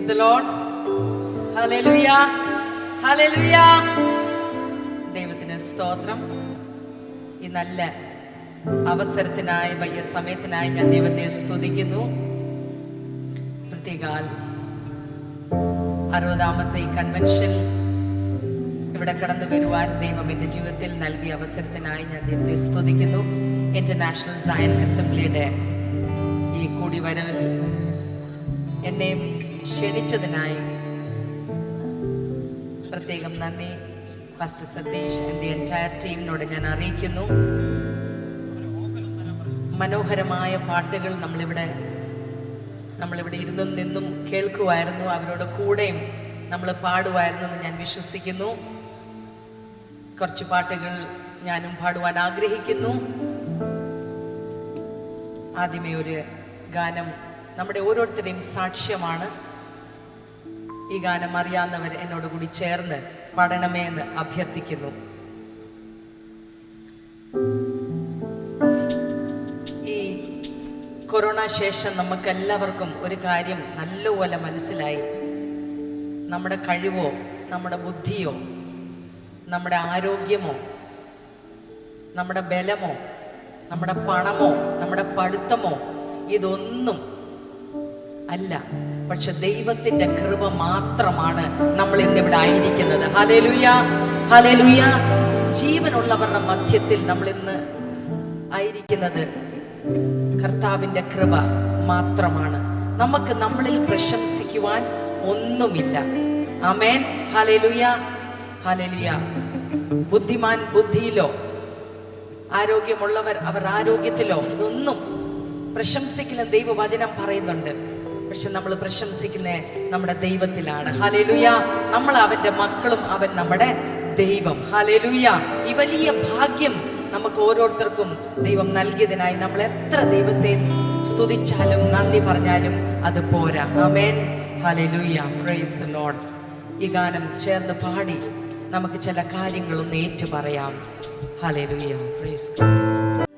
Praise the Lord. Hallelujah. Hallelujah. ദൈവത്തിന് സ്തോത്രം. ഈ നല്ല അവസരത്തിനായി വലിയ സമയത്തിനായി ഞാൻ ദൈവത്തെ സ്തുതിക്കുന്നു. പ്രത്യേകാൽ 60ാമത്തെ ഈ കൺവെൻഷൻ ഇവിടെ കടന്നു വരുവാൻ ദൈവം എൻ്റെ ജീവിതത്തിൽ നൽകിയ അവസരത്തിനായി ഞാൻ ദൈവത്തെ സ്തുതിക്കുന്നു. ഇന്റർനാഷണൽ സയൻ അസംബ്ലിയുടെ ഈ കൂടിവരവിൽ എന്നെ ക്ഷണിച്ചതിനായി പ്രത്യേകം നന്ദി pastor Satheesh and the entire ടീമിനോട് ഞാൻ അറിയിക്കുന്നു. മനോഹരമായ പാട്ടുകൾ നമ്മളിവിടെ ഇരുന്നും നിന്നും കേൾക്കുമായിരുന്നു. അവരോട് കൂടെയും നമ്മൾ പാടുമായിരുന്നു എന്ന് ഞാൻ വിശ്വസിക്കുന്നു. കുറച്ച് പാട്ടുകൾ ഞാനും പാടുവാൻ ആഗ്രഹിക്കുന്നു. ആദ്യമേ ഒരു ഗാനം നമ്മുടെ ഓരോരുത്തരുടെയും സാക്ഷ്യമാണ്. ഈ ഗാനം അറിയാവുന്നവർ എന്നോട് കൂടി ചേർന്ന് പാടണമേ എന്ന് അഭ്യർത്ഥിക്കുന്നു. ഈ കൊറോണ ശേഷം നമുക്കെല്ലാവർക്കും ഒരു കാര്യം നല്ലപോലെ മനസ്സിലായി. നമ്മുടെ കഴിവോ നമ്മുടെ ബുദ്ധിയോ നമ്മുടെ ആരോഗ്യമോ നമ്മുടെ ബലമോ നമ്മുടെ പണമോ നമ്മുടെ പഠിത്തമോ ഇതൊന്നും അല്ല, പക്ഷെ ദൈവത്തിന്റെ കൃപ മാത്രമാണ് നമ്മൾ ഇന്നിവിടെ ആയിരിക്കുന്നത്. Hallelujah, hallelujah. ജീവനുള്ളവരുടെ മധ്യത്തിൽ നമ്മൾ ഇന്ന് ആയിരിക്കുന്നത് കർത്താവിന്റെ കൃപ മാത്രമാണ്. നമുക്ക് നമ്മളിൽ പ്രശംസിക്കുവാൻ ഒന്നുമില്ല. ആമേൻ, ഹല്ലേലൂയ, ഹല്ലേലൂയ. ബുദ്ധിമാൻ ബുദ്ധിയിലോ ആരോഗ്യമുള്ളവർ അവർ ആരോഗ്യത്തിലോ ഇതൊന്നും പ്രശംസിക്കില്ല ദൈവവചനം പറയുന്നുണ്ട്. പക്ഷെ നമ്മൾ പ്രശംസിക്കുന്നത് നമ്മുടെ ദൈവത്തിലാണ്. ഹല്ലേലൂയ. നമ്മൾ അവന്റെ മക്കളും അവൻ നമ്മുടെ ദൈവം. ഹല്ലേലൂയ. ഈ വലിയ ഭാഗ്യം നമുക്ക് ഓരോരുത്തർക്കും ദൈവം നൽകിയതിനായി നമ്മൾ എത്ര ദൈവത്തെ സ്തുതിച്ചാലും നന്ദി പറഞ്ഞാലും അത് പോരാ. ആമേൻ, ഹല്ലേലൂയ. Praise the Lord. ഈ ഗാനം ചേർന്ന് പാടി നമുക്ക് ചില കാര്യങ്ങളൊന്ന് ഏറ്റു പറയാം. ഹല്ലേലൂയ. Praise God.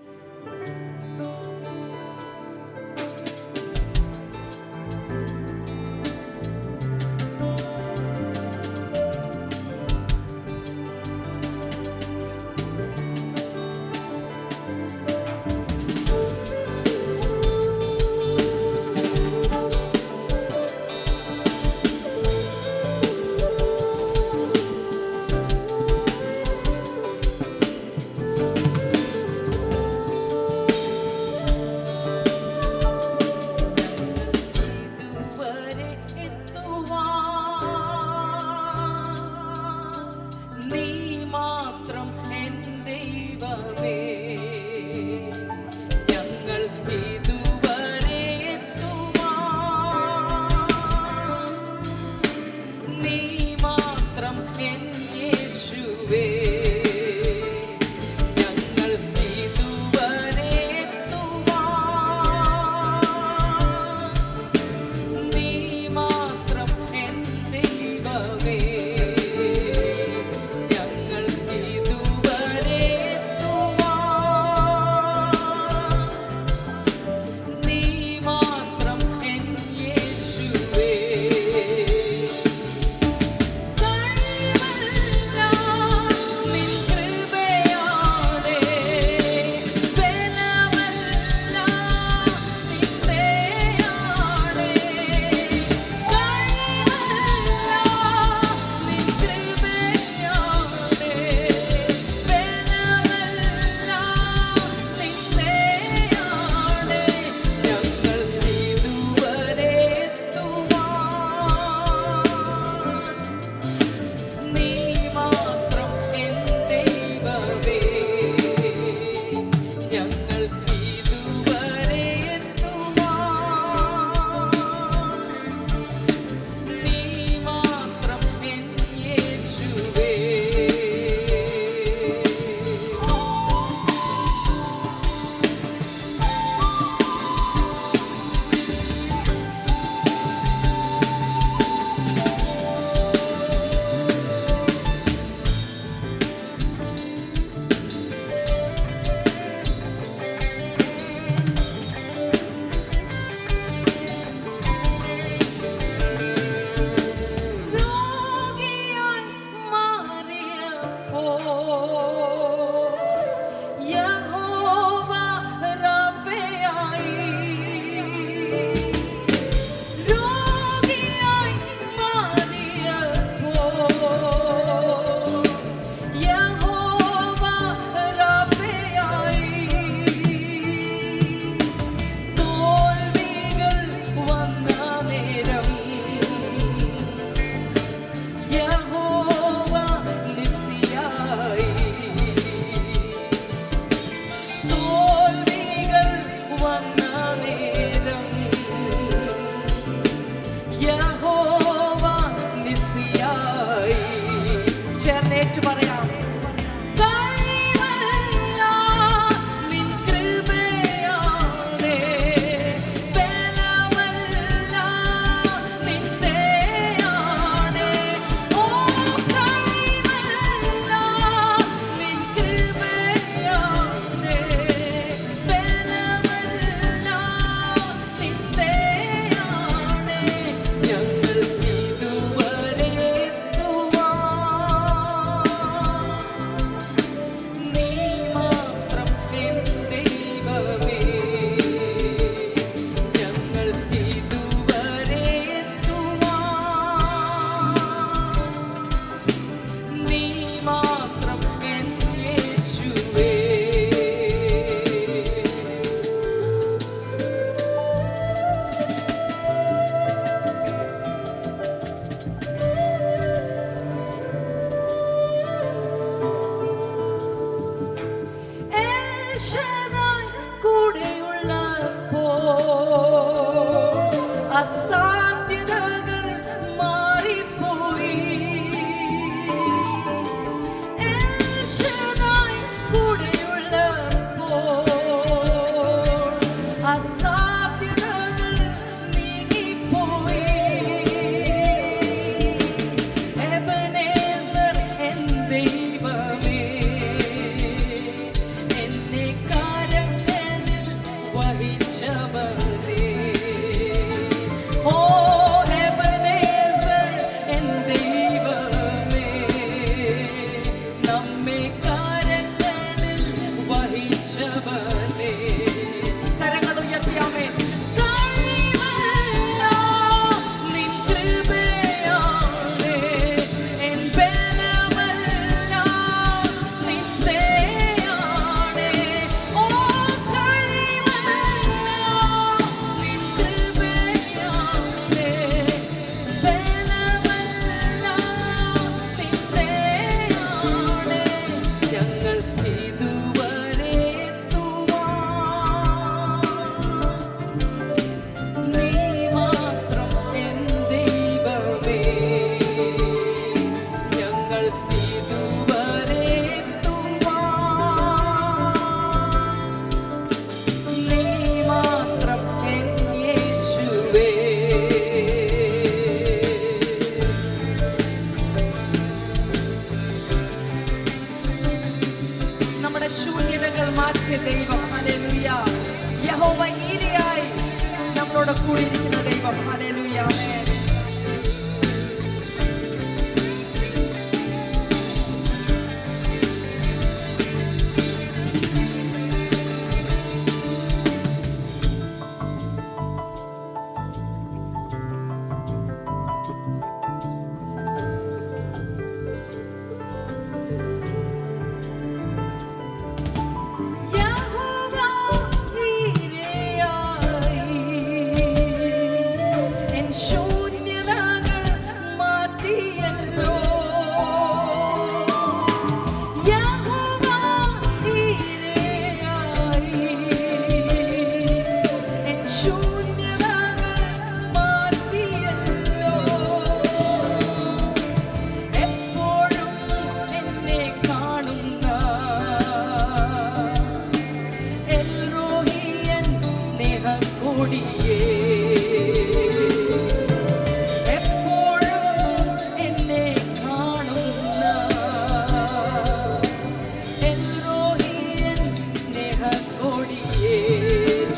എഴുന്നേറ്റ് പറയാം. അസാധ്യതകൾ മാറിപ്പോയി. എൽശദായ് കൂടെയുള്ളപ്പോൾ അസാധ്യതകൾ നീങ്ങിപ്പോയി. എബനേസർ എൻ ദൈവമേ, എന്നെ കരങ്ങളിൽ വഹിച്ചവനേ. ശൂന്യതകൾ മാറ്റിയ ദൈവം. ഹല്ലേലൂയ. യഹോവ ഈരയായി നമ്മളോട് കൂടിയിരിക്കുന്ന ദൈവം. ഹല്ലേലൂയ. ആമേൻ.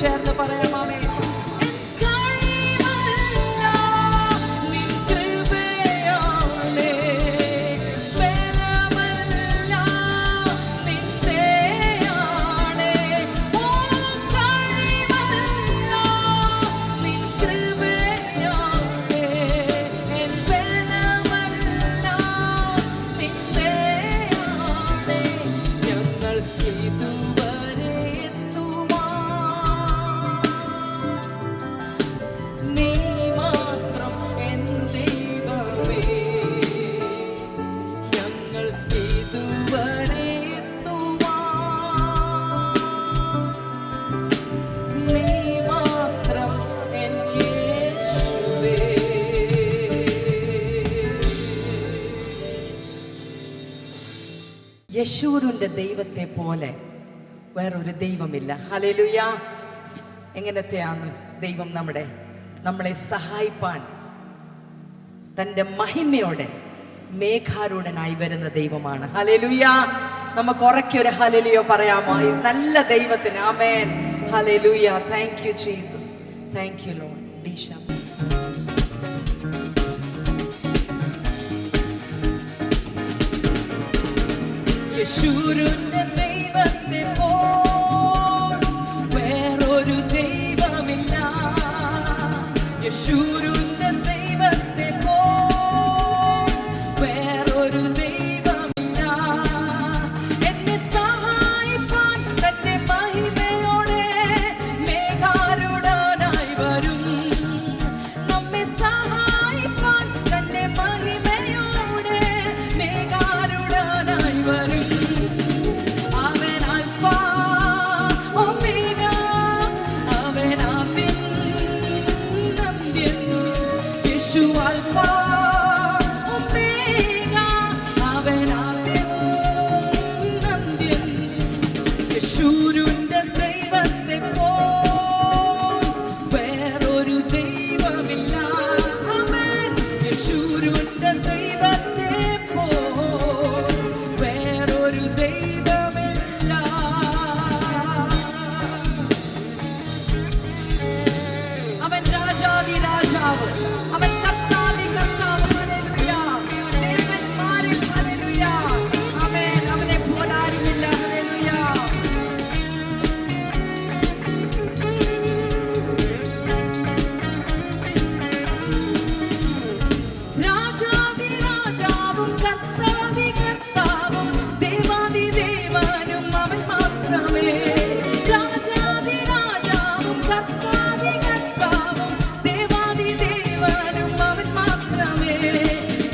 ചേർന്ന് പറയാമേ. യശൂരിന്റെ ദൈവത്തെ പോലെ വേറൊരു ദൈവമില്ല. ഹല്ലേലൂയ. എങ്ങനത്തെയാണ് ദൈവം? നമ്മളെ സഹായിപ്പാൻ തൻ്റെ മഹിമയോടെ മേഘാരൂഢനായി വരുന്ന ദൈവമാണ്. ഹല്ലേലൂയ. നമുക്ക് ഉറക്കൊരു ഹല്ലേലൂയ പറയാമോ ഈ നല്ല ദൈവത്തിന്? ആമേൻ. ഹല്ലേലൂയ. Thank you Jesus. Thank you lord. ദീശ യശൂരിന്റെ ദൈവത്തെ പോൽ വേറൊരു ദൈവമില്ല. യശൂരിന്റെ ദൈവത്തെ പോൽ വേറൊരു ദൈവമില്ല. എന്നെ സഹായിപ്പാൻ തന്റെ മഹിമയോടെ മേഘാരൂഢനായി വരും. നമ്മെ സഹായിപ്പാൻ തന്റെ മഹിമയോടെ മേഘാരൂഢനായി വരും. യശൂരിന്റെ ദൈവത്തെ പോൽ വേറൊരു ദൈവമില്ല. യശൂരിന്റെ ദൈവത്തെ പോൽ വേറൊരു ദൈവമില്ല. അവൻ രാജാതി രാജാവ്, അവൻ കർത്താതി കർത്താവ്. ഹല്ലേലൂയ. ദേവന്മാരിൽ ഹല്ലേലൂയ. ആമേൻ. അവനെ പോലാരുമില്ല. ഹല്ലേലൂയ. രാജാതി രാജാവും കർത്താതി കർത്താവും ദേവാതി ദേവനും അവൻ മാത്രമേ. രാജാതി രാജാവും കർത്താതി കർത്താവും ദേവാതി ദേവനും അവൻ മാത്രമേ.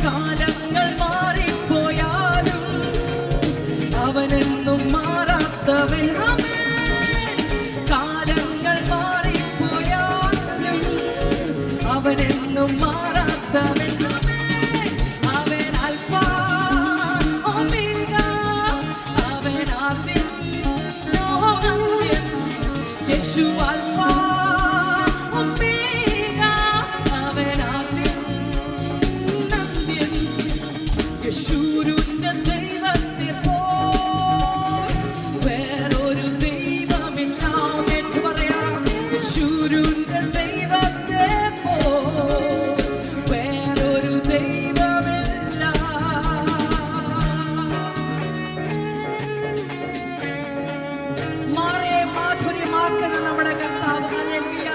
കാലങ്ങൾ മാറിപ്പോയാലും അവനെന്നും മാറാത്തവൻ. കാലങ്ങൾ മാറിപ്പോയാലും അവനെന്നും മാറാത്തവൻ. അവൻ അൽഫ ഒമേഗ, അവൻ ആദ്യം അന്ത്യം. യേശു അൽഫ ഒമേഗ, അവൻ ആദ്യം അന്ത്യം. യശൂരിന്റെ ദൈവത്തെ പോൽ വേറൊരു ദൈവമില്ല. ഏറ്റു പറയാം. യശൂരിന്റെ ദൈവത്തെ പോൽ വേറൊരു ദൈവമില്ല. മാറെ മാധുര്യമാക്കുന്ന നമ്മുടെ കർത്താവ്. ഹല്ലേലൂയ.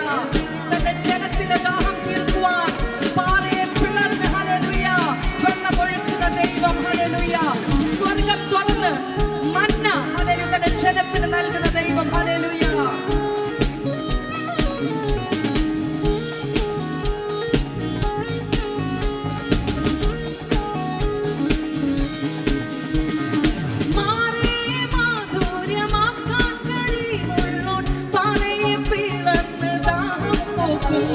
തന്റെ ജനത്തിന്റെ ദാഹം തീർക്കുവാൻ പാറയെ പിളർന്ന് ഹല്ലേലൂയ വെള്ളമൊഴുക്കുന്ന ദൈവം. ഹല്ലേലൂയ. സ്വർഗ്ഗം തുറന്ന് മന്ന ഹല്ലേലൂയ തന്റെ ജനത്തിന് നൽകുന്ന ദൈവം. ഹല്ലേലൂയ. മാറെ മാധുര്യമാക്കാൻ കഴിവുള്ളോൻ പാറയെ പിളർന്ന് ദാഹം പോക്കും.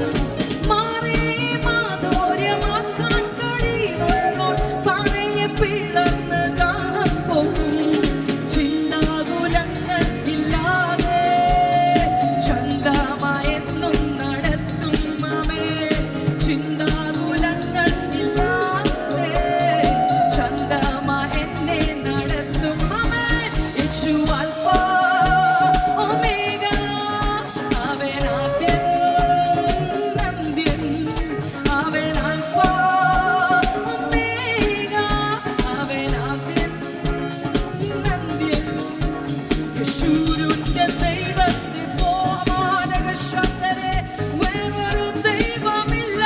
മാറെ മാധുര്യമാക്കാൻ കഴിവുള്ളോൻ പാറയെ പിളർന്ന് ദാഹം പോക്കും. ചിന്താകുലങ്ങൾ ഇല്ലാതെ ചന്തമായെന്നും നടത്തും. ആമേ. ചിന്താകുലങ്ങൾ ഇല്ലാതെ ചന്തമായി എന്നെ നടത്തും. ആമേ. യേശു അൽഫ ഒമേഗ, അവൻ ആദ്യം അന്ത്യം. അവൻ അൽഫ ഒമേഗ, അവൻ ആദ്യം അന്ത്യം. യശൂരിന്റെ ദൈവത്തെ പോമാനകശന്തരെ വേറൊരു ദൈവമില്ല.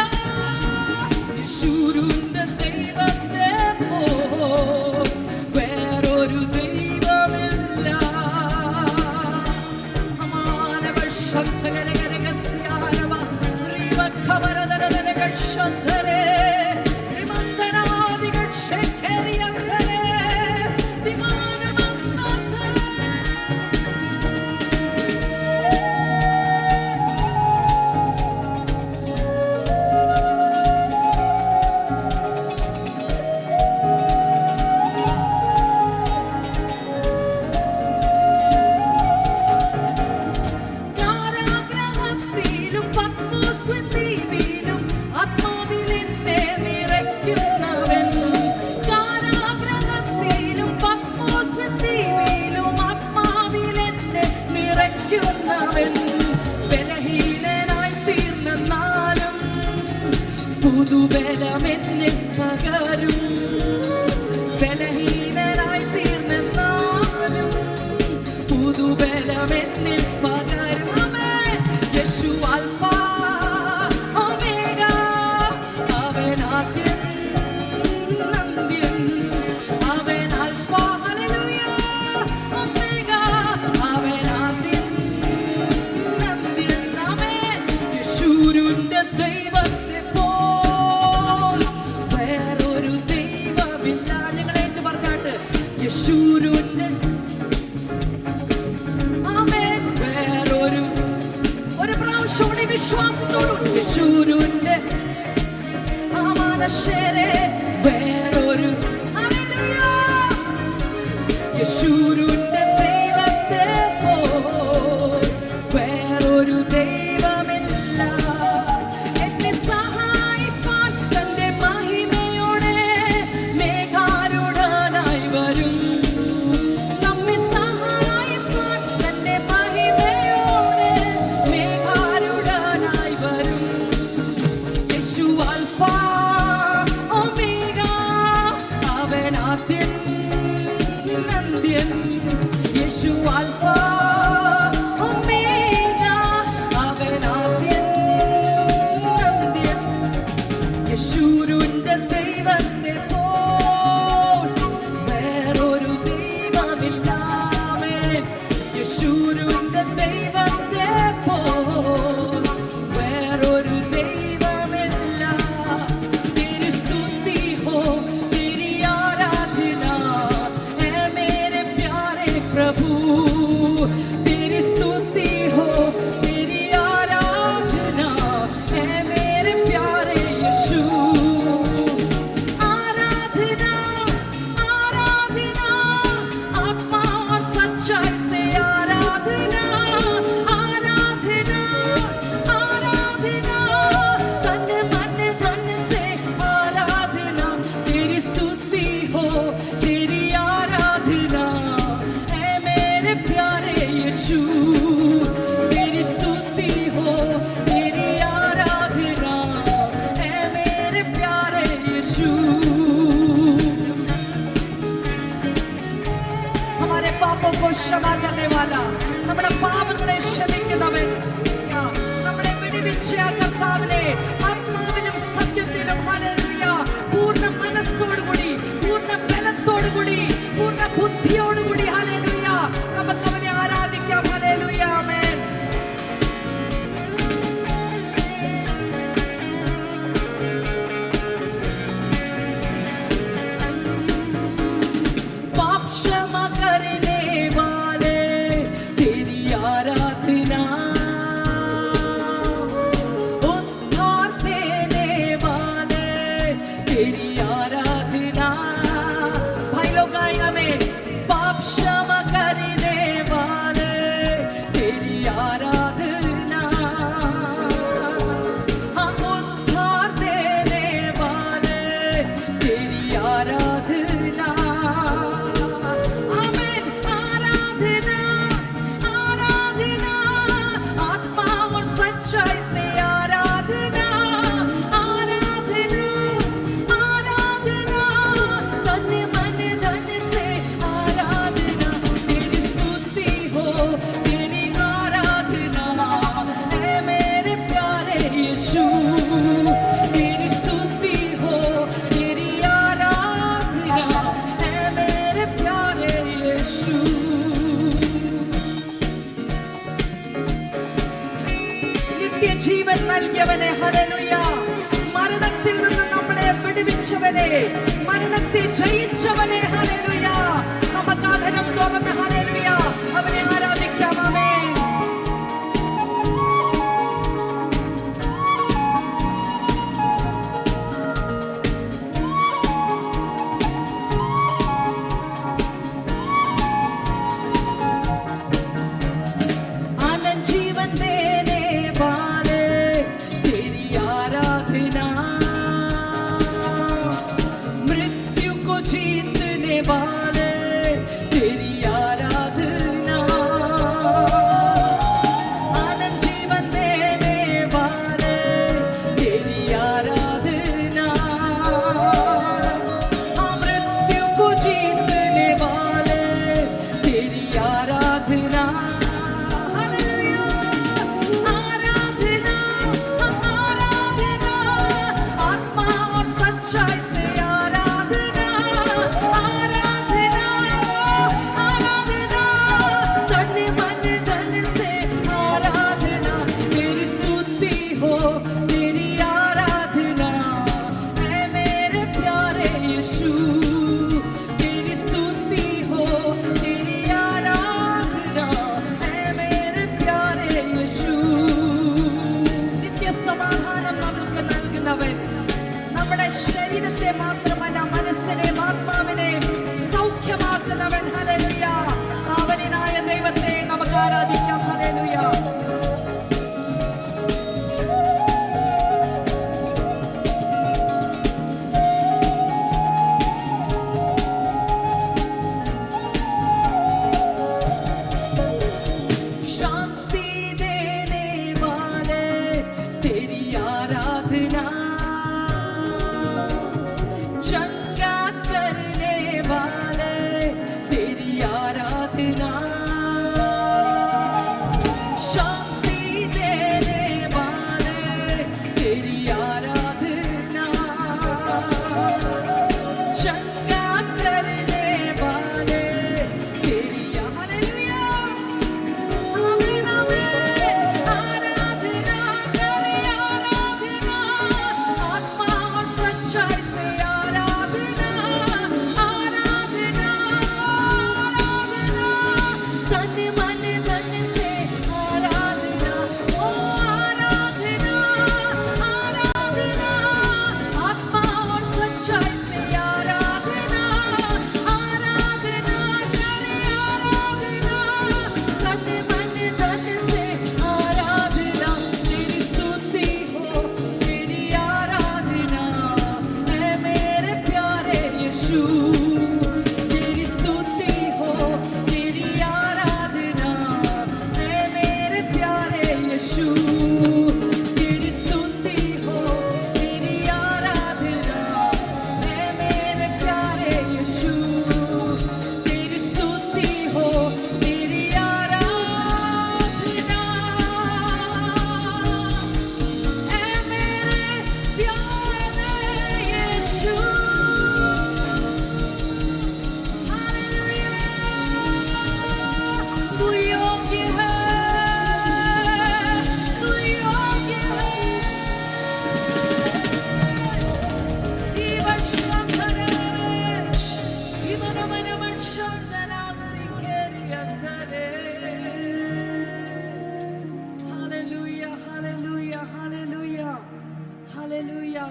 യശൂരിന്റെ ദൈവത്തെ പോൽ വേറൊരു ദൈവമില്ല. അമാനവശന്തകരകരകസ്യാനവ ശ്രീവഖവരദരദരകശന്തരെ ദിമന്തനാദികൾ ശേഖരിയന്തരെ ദിമാനമസ്തരെ. പുതുബലമെന്നിൽ പകരും. ബലഹീനനായി തീർന്നെന്നാലും പുതുബലമെന്നിൽ പകരും. യേശു അൽഫ ഒമേഗ, അവൻ ആദ്യം അന്ത്യം. അവൻ അൽഫ ഹല്ലേലൂയ ഒമേഗ, അവൻ ആദ്യം അന്ത്യം. ആമേൻ. യേശുവിന്റെ ദൈവത്തെ പോൽ വേറൊരു ദൈവമില്ല. ഞങ്ങൾ ഏറ്റു പറഞ്ഞാട്ട് യേശുവിന്റെ ആമേൻ വേറൊരു പ്രാവശ്യം വിശ്വാസത്തോടും യേശുവിന്റെ ആമാനശേരെ വേറൊരു ഹല്ലേലൂയ യേശുവിന്റെ ദൈവത്തെ പോൽ വേറൊരു ദൈവമില്ല. എന്നെ സഹായിപ്പാൻ തന്റെ മഹിമയോടെ മേഘാരൂഢനായി വരും. നമ്മെ സഹായിപ്പാൻ തന്റെ മഹിമയോടെ മേഘാരൂഢനായി വരും. യേശു അൽഫ ഒമേഗ, അവൻ ആദ്യം അന്ത്യം. യേശു അൽഫ ഒമേഗ, അവൻ ആദ്യം അന്ത്യം. യേശുവിന്റെ ദൈവത്തെ പോൽ വേറൊരു ദൈവമില്ല. ആമേൻ. യേശുവിന്റെ ദൈവത്തെ പോൽ വേറൊരു ദൈവമില്ല. तेरी स्तुति हो, तेरी आराधना है मेरे प्यारे प्रभु. तेरी स्तुति हो, तेरी आराधना है मेरे प्यारे यीशु. आराधना आराधना आत्मा और सच्चाई से आराधना. आराधना आराधना तन मन धन से आराधना. तेरी स्तुति हो, तेरी आराधना है मेरे प्यारे यीशु. तेरी स्तुति हो, तेरी आराधना है मेरे प्यारे यीशु. हमारे पापों को क्षमा करने वाला, നമ്മുടെ പാപങ്ങളെ ക്ഷമിക്കുന്നവൻ, നമ്മളെ വിടുവിച്ച കർത്താവിനെ ആത്മാവിലും സത്യത്തിലും ഹല്ലേലൂയ പൂർണ്ണ മനസ്സോടുകൂടി പൂർണ്ണ ബലത്തോടുകൂടി പൂർണ്ണ ബുദ്ധിയോടുകൂടി ഹല്ലേലൂയ നമുക്ക് അവനെ ആരാധിക്കാം. ഹല്ലേലൂയ ആമേൻ. पाप क्षमा करने वाले तेरी आराधना, उद्धार देने वाले तेरी आराधना. भाई लोग गाएं हमें. पाप क्षमा करने वाले तेरी आराधना, हाँ उद्धार देने वाले तेरी आराधना. आमेन. आराधना आराधना आत्मा और सच्चाई से आराधना. आराधना आराधना तन मन धन से आराधना. तेरी स्तुति हो, तेरी आराधना है मेरे प्यारे यीशु. तेरी स्तुति हो, तेरी आराधना है मेरे प्यारे यीशु. നിത്യജീവൻ നൽകിയവനെ ഹല്ലേലൂയ. മരണത്തിൽ നിന്ന് നമ്മളെ വിടുവിച്ചവനെ, മരണത്തെ ജയിച്ചവനെ ഹല്ലേലൂയ. നമുക്ക് ആദരം തുറന്ന് ഹല്ലേലൂയ അവനെ ആരാധിക്കാം. ആമേൻ. आनंद जीवन देने वाले तेरी आराधना, मृत्यु को जीतने वाले तेरी आराधना. ശരീരത്തെ മാത്രമല്ല മനസ്സിനെയും ആത്മാവിനെയും സൗഖ്യമാക്കുന്നവൻ. ഹല്ലേലൂയ. പാവനായ ദൈവത്തെ നമുക്ക് ആരാധിക്കാം. Hallelujah.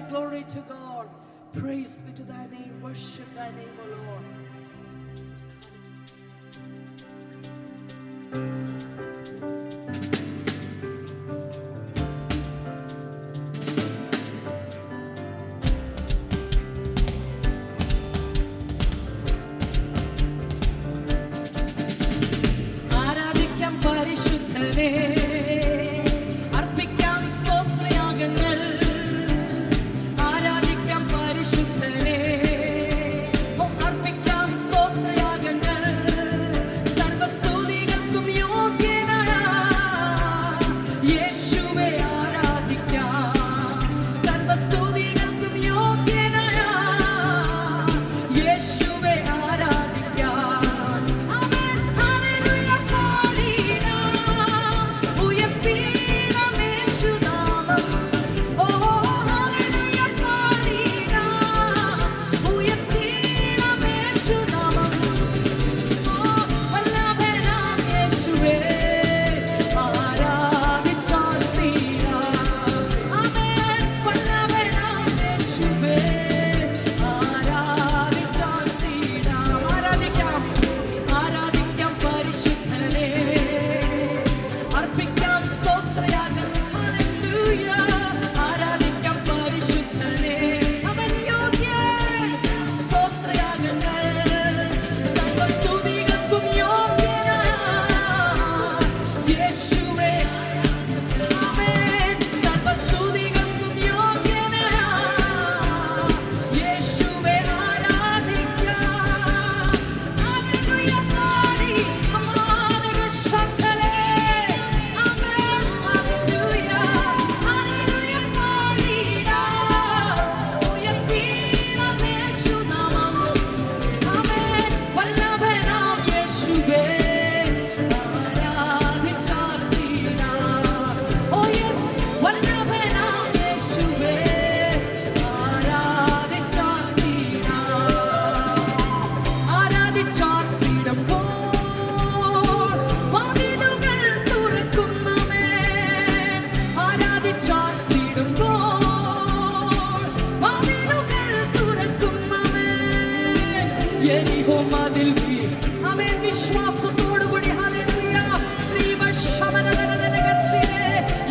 Glory to God. Praise be to thy name. Worship thy name, O Lord. ആരാധിക്കാം പരിശുദ്ധനെ, അർപ്പിക്കാം സ്തോത്രയാഗങ്ങൾ.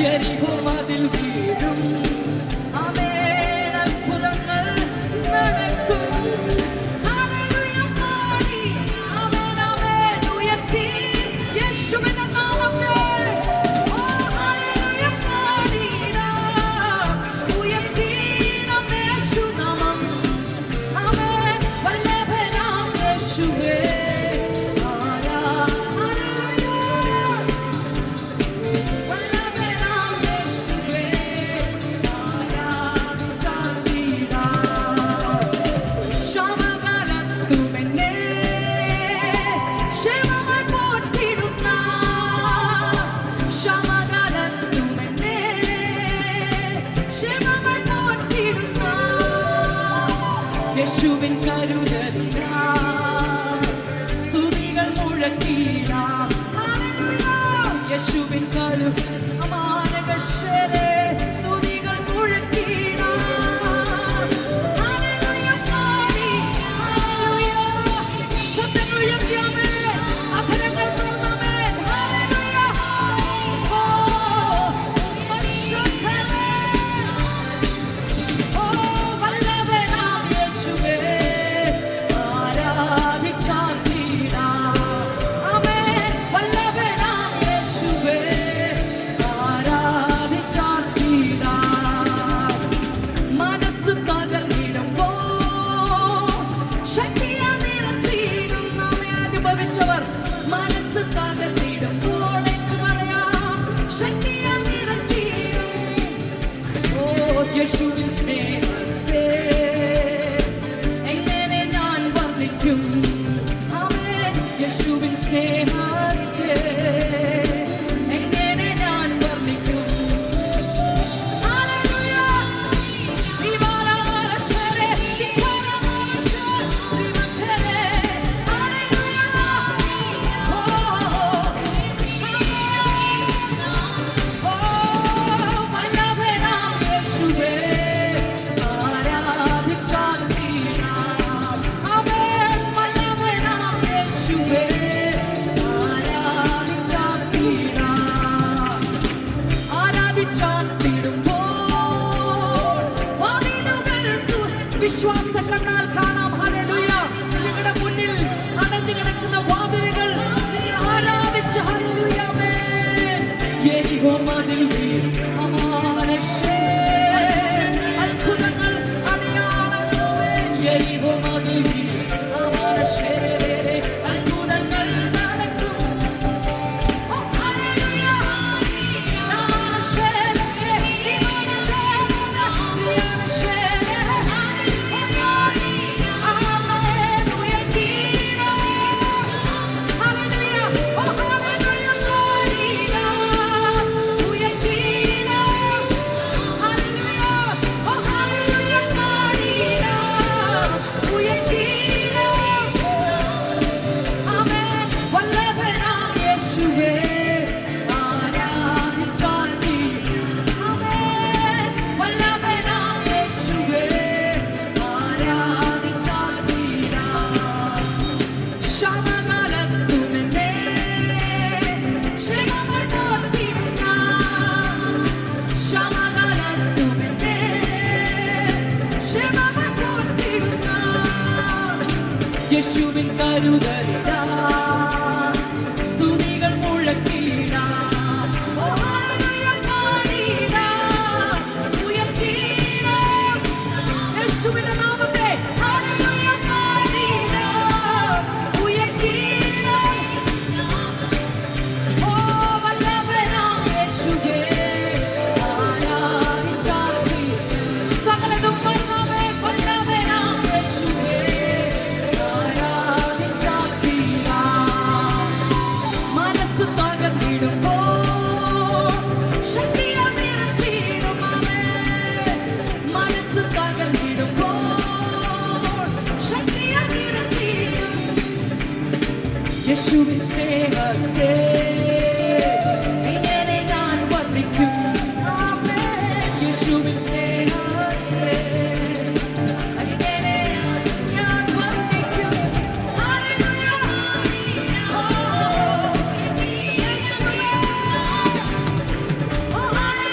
യെരിഹോ മതിൽ വീഴും. ആമേൻ. അത്ഭുതങ്ങൾ നടക്കും. ഹല്ലേലൂയ പാടി. ആമേൻ ആമേൻ ഉയർത്തി യേശുവിന്റെ നാമത്തെ. ഓ ഹല്ലേലൂയ പാടിടാം. ഉയർത്തിടാം യേശുനാമം. ആമേൻ. വല്ലഭനാം യേശുവേ. യേശുവിൻ കരുതലിനാം സ്തുതികൾ മുഴക്കിടാം. യേശുവിൻ കരുമാനകശരെ സ്തുതികൾ മുഴക്കിടാം. ഹല്ലേലൂയ പാടി. ഹല്ലേലൂയ. ശബ്ദങ്ങൾ ഉയർത്തിയാമേ. അധരങ്ങൾ തുറന്നാമേ. ഹല്ലേലൂയ. ഓ പരിശുദ്ധനേ. ഓ വല്ലഭനാം യേശുവേ. ആരാധിച്ചാൽ തീരാം. ആമേൻ. വല്ലഭനാം യേശുവേ. ആരാധിച്ചാൽ തീരാം. മനസ്സ് തകർന്നിടുമ്പോൾ ശക്തിയാൽ നിറച്ചിടും. നമ്മെ അനുഭവിച്ചവർ മനസ്സ് തകർന്നിടുമ്പോൾ ഏറ്റു പറയാം. ശക്തിയാൽ നിറച്ചിടും. ഓ യേശുവിൻ സ്നേഹത്തെ എങ്ങനെ ഞാൻ വർണ്ണിക്കും. ആമേൻ. യേശുവിൻ സ്നേഹത്തെ എങ്ങനെ ഞാൻ വർണ്ണിക്കും. ഹല്ലേലൂയ. ദിവാരാമരശരെ ദിവാരാമരശരെ ദിവധരെ. ഹല്ലേലൂയ. ഓ വല്ലഭനാം യേശുവേ. ആരാധിച്ചാൽ തീരാം. ആമേൻ. വല്ലഭനാം യേശുവേ. ആരാധിച്ചാൽ തീരാം. ആരാധിച്ചാൽ തീരുമ്പോൾ വാതിലുകൾ വിശ്വാസ കണ്ണാൽ കാണാം. ഹല്ലേലൂയ. നിങ്ങളുടെ മുന്നിൽ അടഞ്ഞു കിടക്കുന്ന വാതിലുകൾ നിങ്ങൾ ആരാധിച്ച് ഹല്ലേലൂയ. ആമേൻ. യെരിഹോ മതിൽ വീഴും. അമാനുഷേ. അത്ഭുതങ്ങൾ അടയാളങ്ങൾ. യെരിഹോ മതിൽ വീഴും. അമാനുഷേ. അത്ഭുതങ്ങൾ നടക്കും. ഓ ഹല്ലേലൂയ. അമാനുഷേ. അമാനുഷേ. ആമേൻ. ഉയർത്തിടാം. ഹല്ലേലൂയ. ഓ ഹല്ലേലൂയ പാടിടാം. ഉയർത്തിടാം. ഹല്ലേലൂയ. ഓ ഹല്ലേലൂയ പാടിടാം. ഉയർത്തിടാം. ആമേൻ. വല്ലഭനാം യേശുവേ. ആരാധിച്ചാൽ തീരും. ആമേൻ. വല്ലഭനാം യേശുവേ. ആരാധിച്ചാൽ തീരാം. ശമകാലത്തുമെന്നെ ക്ഷേമമായി പോറ്റിടുന്നാം. ശമകാലത്തുമെന്നെ ക്ഷേമമായി പോറ്റിടുന്നാം. യേശുവിൻ കരുതലിനാം സ്തുതികൾ മുഴക്കിടാം. ഓ ഹല്ലേലൂയ പാടിടാം. ഉയർത്തിടാം യേശുവിന്റെ നാമത്തെ. ഹല്ലേലൂയ പാടിടാം. ഉയർത്തിടാം. ഓ വല്ലഭനാം യേശുവേ. ആരാധിച്ചാൽ തീരും. സകലതും മറന്നാമേ. വല്ലഭനാം യേശുവേ. ആരാധിച്ചാൽ തീരാം. മനസ്സ് തകർന്നിടുമ്പോൾ ശക്തിയാൽ നിറച്ചിടും. ആമേൻ. മനസ്സ് തകർന്നിടുമ്പോൾ ശക്തിയാൽ നിറച്ചിടും. യേശുവിൻ സ്നേഹത്തെ എങ്ങനെ ഞാൻ വർണ്ണിക്കും. ആമേൻ. യേശുവിൻ സ്നേഹത്തെ എങ്ങനെ ഞാൻ വർണ്ണിക്കും. ഹല്ലേലൂയ. ഓ യേശുവേ. ഓ ഹല്ലേലൂയ.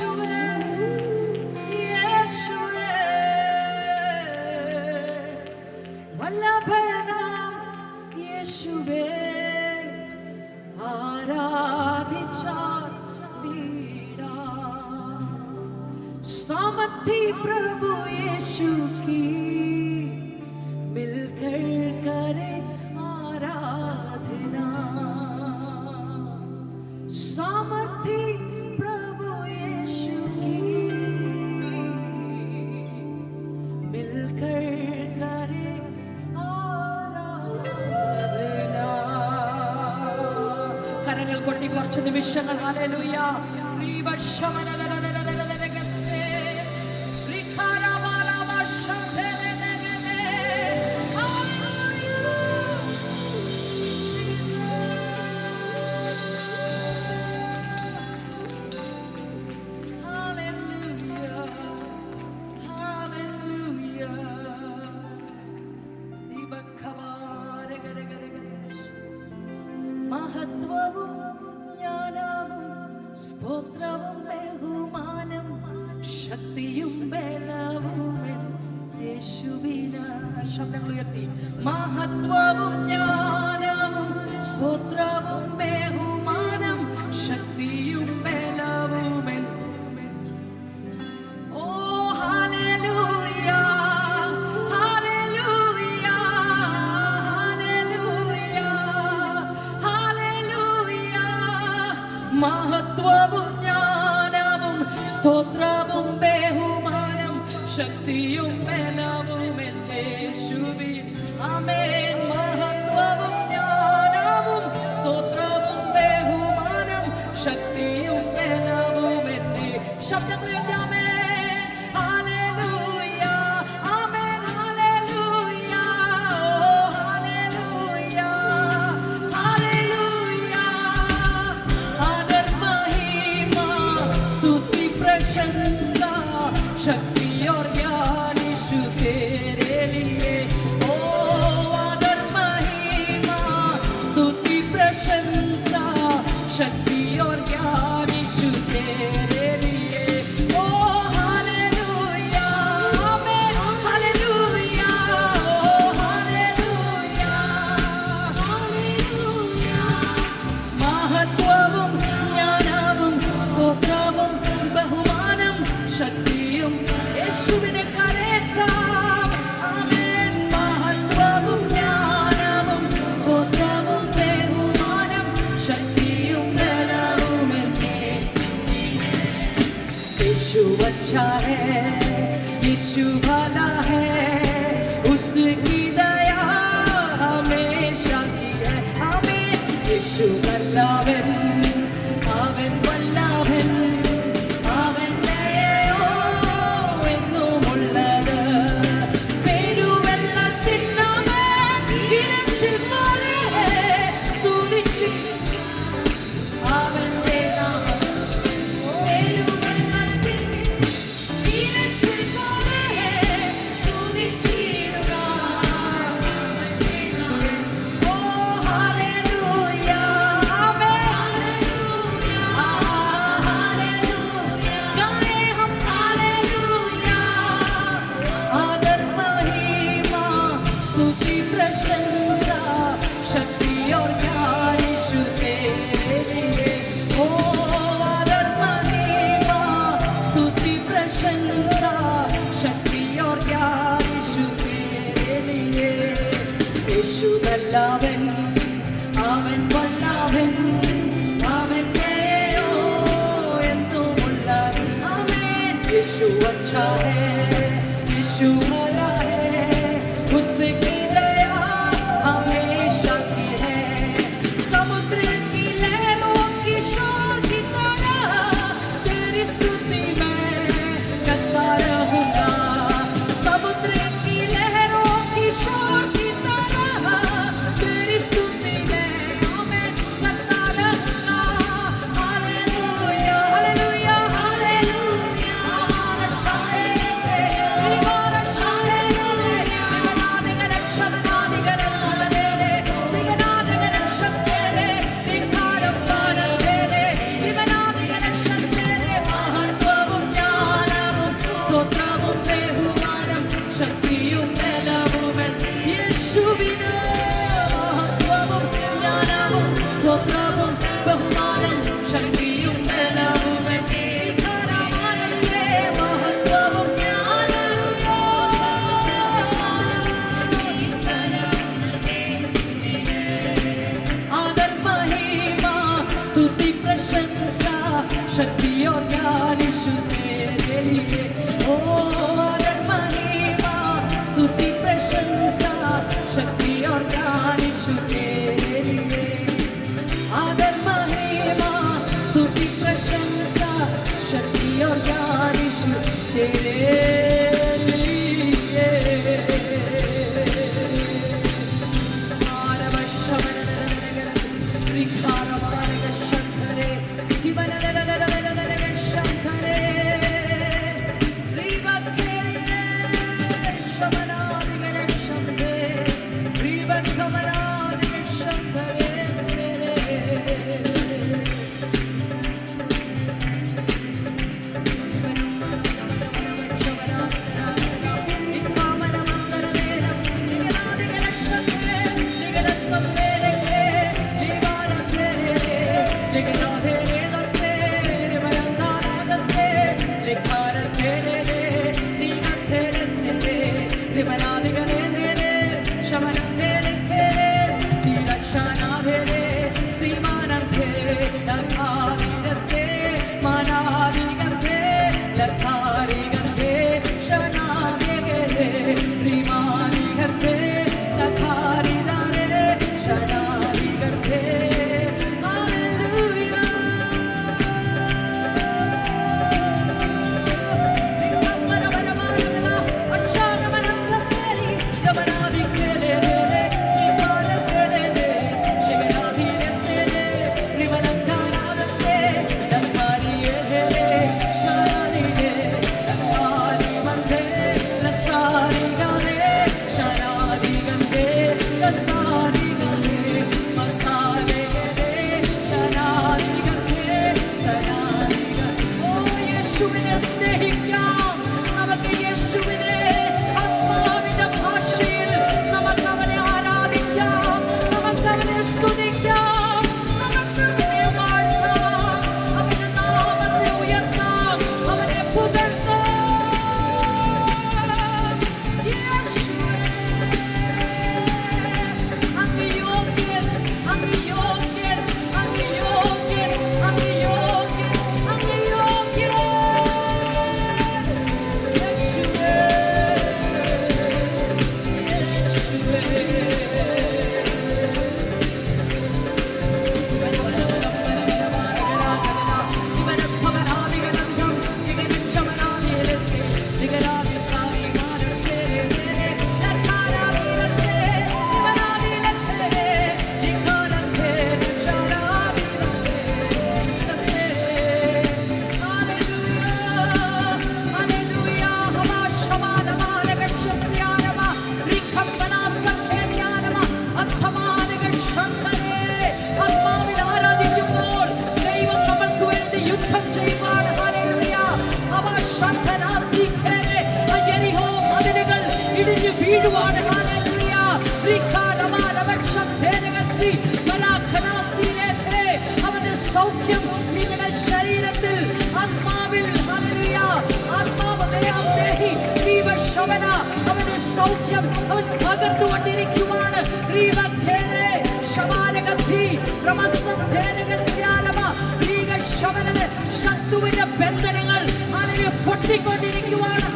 യേശുവേ യേശുവേ വല്ലഭനാം യേശുവേ आराधिचार दीड़ा सामर्थी प्रभु यीशु की मिलकर करे आराधना सामर्थी प्रभु यीशु की मिलकर करे കൊട്ടി കുറച്ച് നിമിഷങ്ങൾ ഹല്ലേലൂയ മഹത്വവും ജ്ഞാനവും സ്തോത്രവും ബഹുമാനം ശക്തിയും ബലവും യേശുവിനാ. ശബ്ദങ്ങൾ ഉയർത്തി. മഹത്വവും ജ്ഞാനവും സ്തോത്രവും ബഹുമാനം ശക്തിയും ബലവും മഹത്വവും ജ്ഞാനവും സ്തോത്രവും ബഹുമാനം ശക്തിയും ബലവും യേശുവിൻ. ആമേൻ. മഹത്വവും ജ്ഞാനവും സ്തോത്രവും ബഹുമാനം ശക്തിയും ബലവും ശബ്ദം ഉയർത്താമേ. ഹല്ലേലൂയ ആമേൻ ഹല്ലേലൂയ ഹല്ലേലൂയ ഹല്ലേലൂയ ആദർ മഹിമ സ്തുതി പ്രശംസ शक्ति और ज्ञान यीशु तेरे लिए. ओ आदर महिमा स्तुति प्रशंसा शक्ति और ज्ञान यीशु तेरे लिए. ओ हालेलुया आमेन हालेलुया ओ हालेलुया हालेलुया. महत्वവും ജ്ഞാനവും സ്തോത്രവും ബഹുമാനം ശക്തിയും യേശുവിനെ കരേറ്റാം. ആമേൻ. മഹത്വവും ജ്ഞാനവും സ്തോത്രവും ബഹുമാനം ശക്തിയും ബലവും യേശു अच्छा है यीशु भला है उसकी दया हमेशा की है. आमीन. യേശു നല്ലവൻ അവൻ വല്ലഭൻ അവൻ ദയയോ എന്നുമുള്ളത്. പെരുവെള്ളത്തിന്മേൽ ഇരച്ചിൽ പോലെ സ്തുതിച്ച് അവന്റെ നാമം. പെരുവെള്ളത്തിൽ ഇരച്ചിൽ പോലെ സ്തുതിച്ചിടുക. ഓ ഹല്ലേലൂയ ആമേൻ ഹല്ലേലൂയ गाए हम हालेलूया. आदर महिमा स्तुति प्रशंसा शक्ति और ज्ञान यीशु तेरे लिए. ओ आदर महिमा स्तुति प्रशंसा शक्ति और ज्ञान यीशु तेरे लिए. യേശു നല്ലവൻ അവൻ വല്ലഭൻ അവൻ ദയയോ എന്നുമുള്ളത്. ആമേൻ. യേശു अच्छा है यीशु भला है उसकी दया हमेशा की है. समुद्र की लहरों की शोर की तरह तेरी स्तुति में करता रहूंगा. समुद्र की लहरों की शोर की तरह तेरी स्तुति में आमेन करता रहूंगा. हालेलूया हालेलूया हालेलूया शायरे दीवार शायरे दिगना दिगना शब्दा दिगना दिगना दिगना दिगना शब्दे दिखा शक्ति और ज्ञान यीशु तेरे लिए। ओ आदर महिमा स्तुति प्रशंसा शक्ति और ज्ञान यीशु तेरे लिए। आदर महिमा स्तुति प्रशंसा शक्ति और ज्ञान यीशु तेरे लिए। സൗഖ്യം നിങ്ങളുടെ ശരീരത്തിൽ ആത്മാവിൽ അവന്റെ സൗഖ്യം അവൻ പകർന്നുകൊണ്ടിരിക്കുവാണ്. ശത്രുവിന്റെ ബന്ധനങ്ങൾ പൊട്ടിക്കൊണ്ടിരിക്കുവാണ്.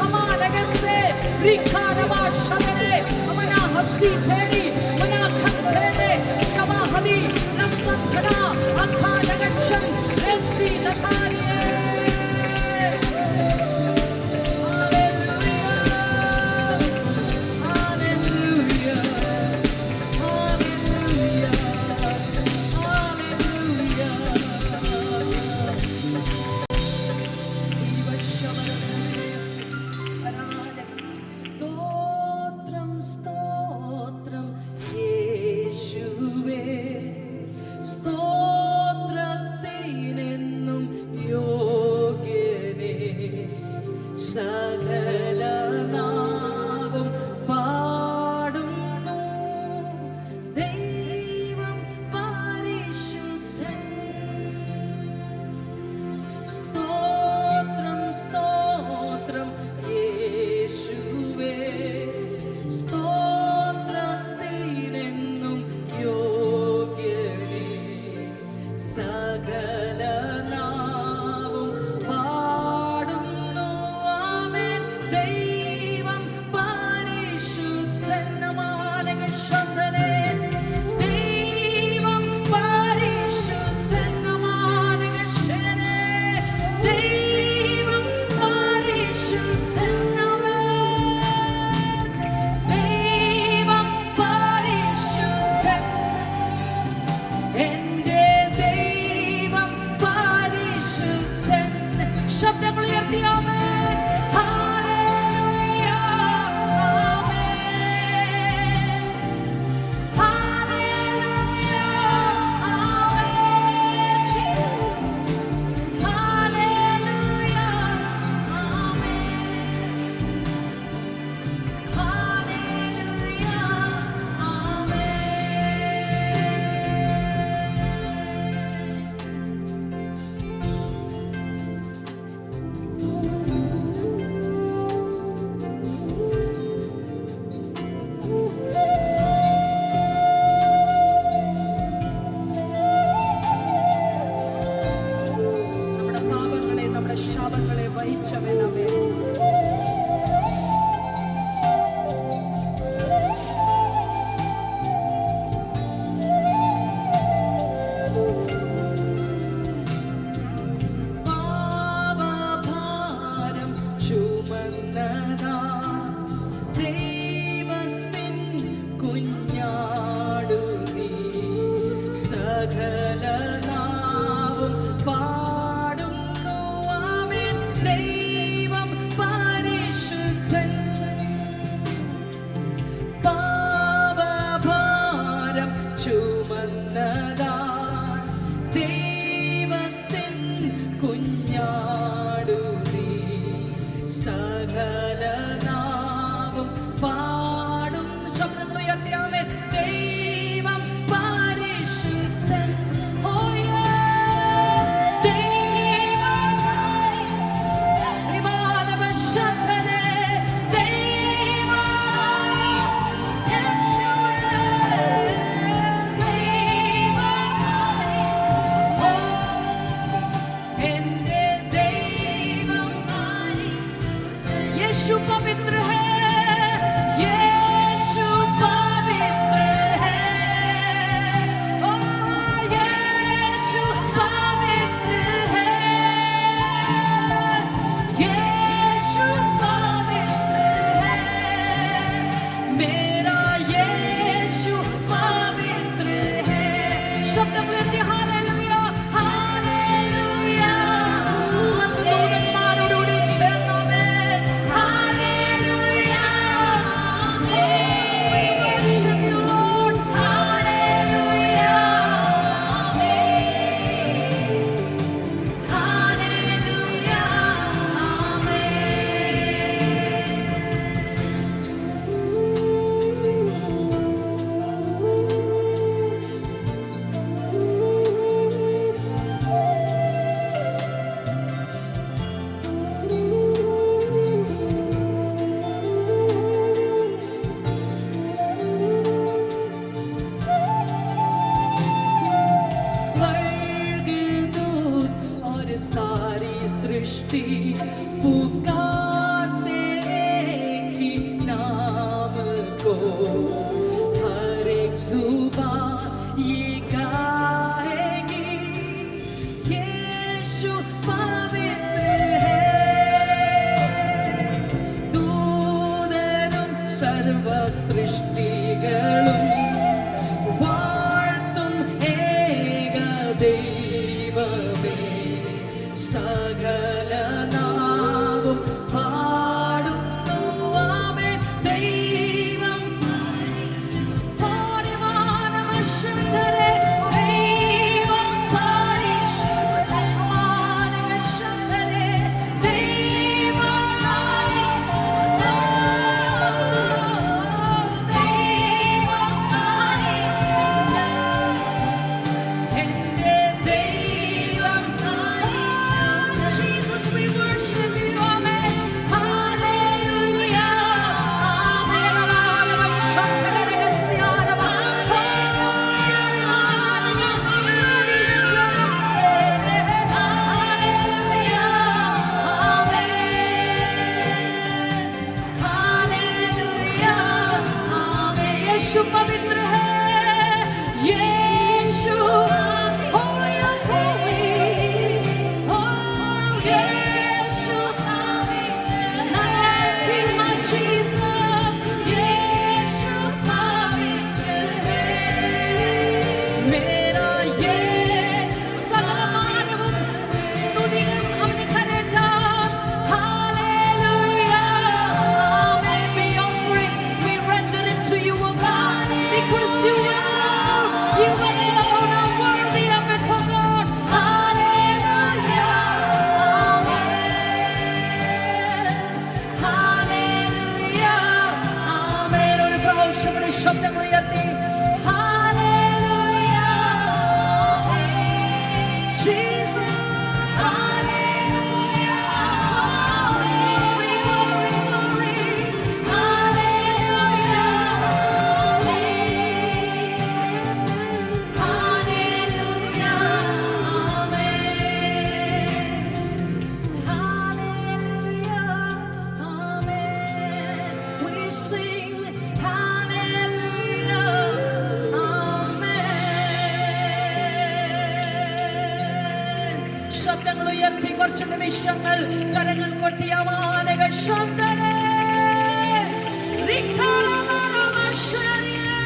സകല നാവും നാവും പാടുന്നു ആമേൻ. ദൈവം പരിശുദ്ധൻ. പാപഭാരം ചുമന്നതാൻ ദൈവത്തിൻ കുഞ്ഞാടു നീ. സകല നാവും പാടും. ശബ്ദങ്ങൾ ഉയർത്തിയാമേ. ദൈവം പരിശുദ്ധൻ. Oh yes, ദൈവം പരിശുദ്ധനെ. ദൈവം യേശുവേ. ദൈവം എന്റെ ദൈവം यीशु पवित्र है, यीशु पवित्र है, ओ यीशु पवित्र है, यीशु पवित्र है, मेरा यीशु पवित्र है. शब्द बोलते हालेलुया हालेलुया. സ്വർഗ്ഗദൂതന്മാരോടുകൂടി ചേർന്നാമേ. सारी सृष्टि पुकारते एक ही नाम को. हर एक जुबान ये गाएगी यीशु पवित्र है. दूതരും സർവ സൃഷ്ടികളും വാഴ്ത്തും ഏക ദൈവമേ. സകല നാവും പാടുന്നു ആമേൻ. ദൈവം പരിശുദ്ധനെ. ദൈവം പരിശുദ്ധനെ. ദൈവം എന്റെ ദൈവം. Jesus, we worship you, amen. Hallelujah, amen. यीशु पवित्र है, यीशु holy and holy. Oh Yeshu none like you, my Jesus. यीशु पवित्र है, मेरा ये सकल मानवुം സ്തുതിയും അവന് കരേറ്റാം. Hallelujah, amen. We offer it, we render it to you, O God, because you alone are worthy of it, O God. Hallelujah, amen. Hallelujah, amen. ഒരു പ്രാവശ്യം കൂടി ശബ്ദങ്ങൾ ഉയർത്തി. Hallelujah, Jesus. Hallelujah, glory, glory, glory. Hallelujah, hallelujah, amen. Hallelujah, amen. We sing hallelujah, amen. ശബ്ദങ്ങൾ ഉയർത്തി കുറച്ച് നിമിഷങ്ങൾ കരങ്ങൾ കൊട്ടി അമാനക ശബ്ദമേ. റിഖാരമരമശരിയേ,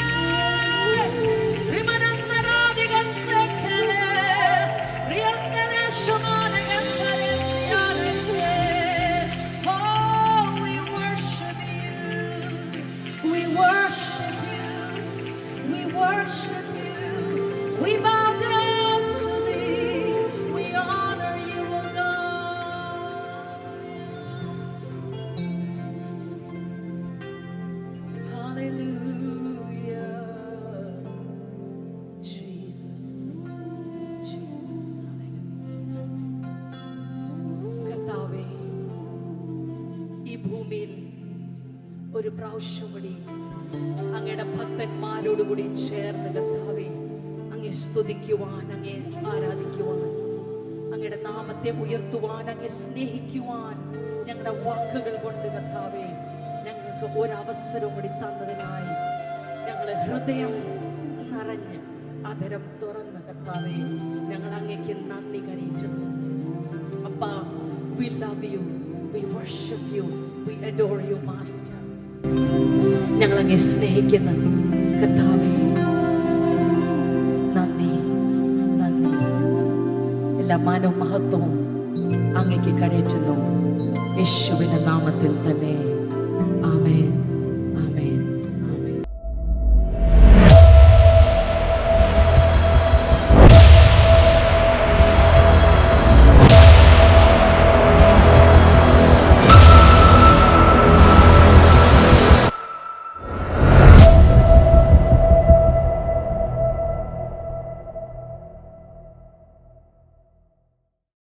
റിമനന്തരാധിക സെഖലേ. ഒരു പ്രാവശ്യം കൂടി അങ്ങയുടെ ഭക്തന്മാരോടുകൂടി ചേർന്ന് കർത്താവേ അങ്ങേ സ്തുതിക്കുവാൻ, അങ്ങേ ആരാധിക്കുവാൻ, അങ്ങയുടെ നാമത്തെ ഉയർത്തുവാൻ, അങ്ങേ സ്നേഹിക്കുവാൻ ഞങ്ങളുടെ വാക്കുകൾ കൊണ്ട് കർത്താവേ ഞങ്ങൾക്ക് ഒരവസരം കൂടി തന്നതിനായി ഞങ്ങളെ ഹൃദയം നിറഞ്ഞ് അധരം തുറന്ന് കർത്താവേ ഞങ്ങൾ അങ്ങേക്ക് നന്ദി കരയിറ്റുന്നു. അപ്പാ, we love you, we worship you, we adore you, Master. ഞങ്ങൾ അങ്ങേ സ്നേഹിക്കുന്ന കർത്താവേ, നന്ദി നന്ദി. എല്ലാ മാനവും മഹത്വവും അങ്ങേക്ക് കരയറ്റുന്നു യേശുവിന്റെ നാമത്തിൽ തന്നെ.